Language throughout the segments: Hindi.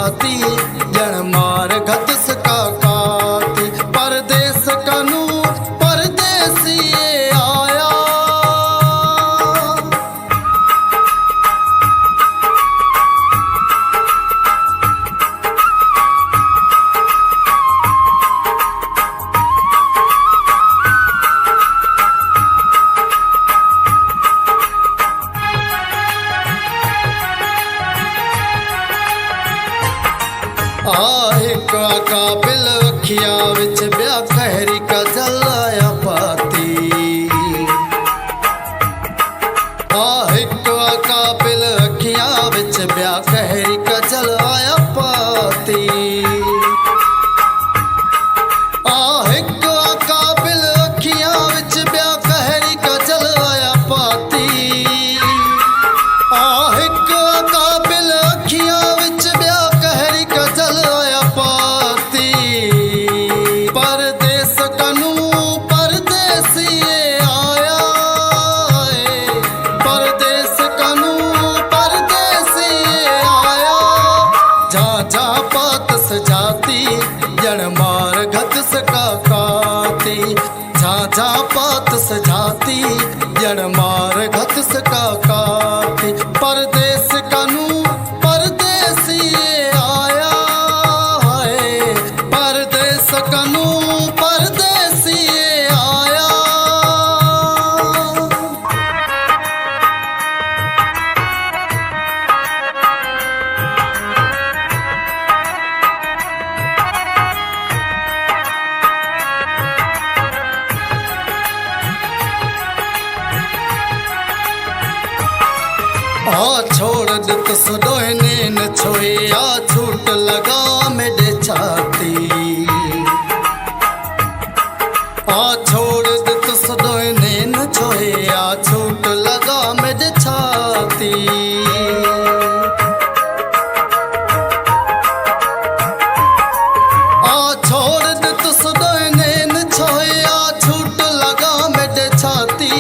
जाती जन मार घत सका काती परदेस कनु परदेसी आया। एक काबिल अखिया विच ब्या कहरी का जलाया पाती एक काबिल अखिया विच ब्या कहरी का जलाया पाती एक काबिल अखिया विच ब्या कहरी का जलाया पाती एक काबिल अखिया विच ब्या कहरी का जलाया पाती परदेस कनु परदेसी आया परदेस कनु परदेसी आया। जा जा पात सजाती जन मार घत सका काती जा जा पात सजाती जन मार घत सका काती परदेस कनु परदेसी आया परदेस कनु परदेसी आया। छोड़ दत सुडोने न छोए छूट लगा मेरे छाती छोड़ दत सुडोने न छोए छूट लगा मेरे छाती छोड़ दत सुडोने न छोए छूट लगा मेरे छाती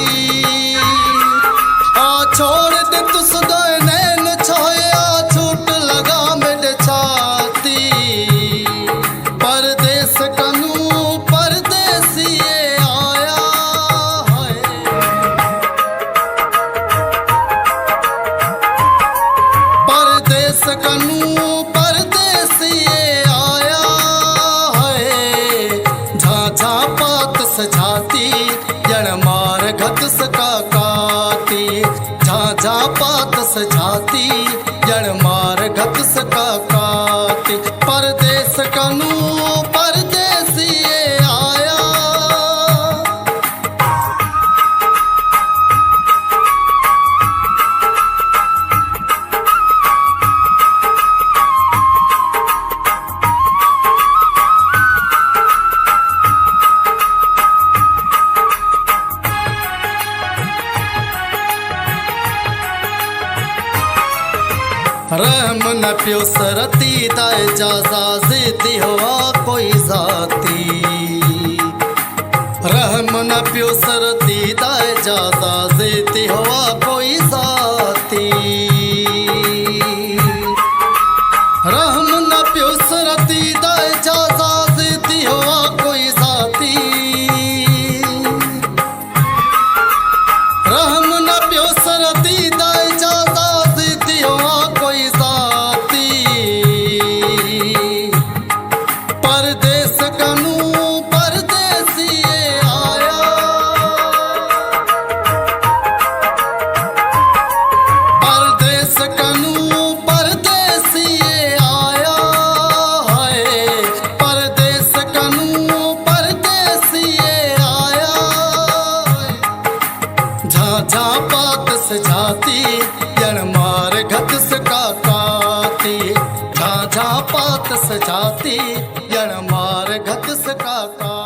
छोड़ दत सुडोने न छोया छूट लगा मेरे छाती परदेस कनु परदेसी आया परदेस कनु परदेसी आया झा झा पात सजाती जन मार घत सका काती झा झा पात सजाती जन मार घत सका काती परदेस कनु परदेसी आया। रहम न प्यो सरती दाए जाजा जीती हुआ कोई जाती रहम न प्यो सरती दाए जाजा जीती हुआ कोई जाती रहम न प्यो सरती दाए जाजा जीती हुआ कोई जाती रहम न प्यो सरती दाए जाजा जीती हुआ कोई जाती परदेस कनु परदेसी आया परदेस कनु परदेसी आया परदेस कनु परदेसी आया। झा झा पात सजाती जन मार घत सका काती झा झा पात सजाती जन मार घत सका काती।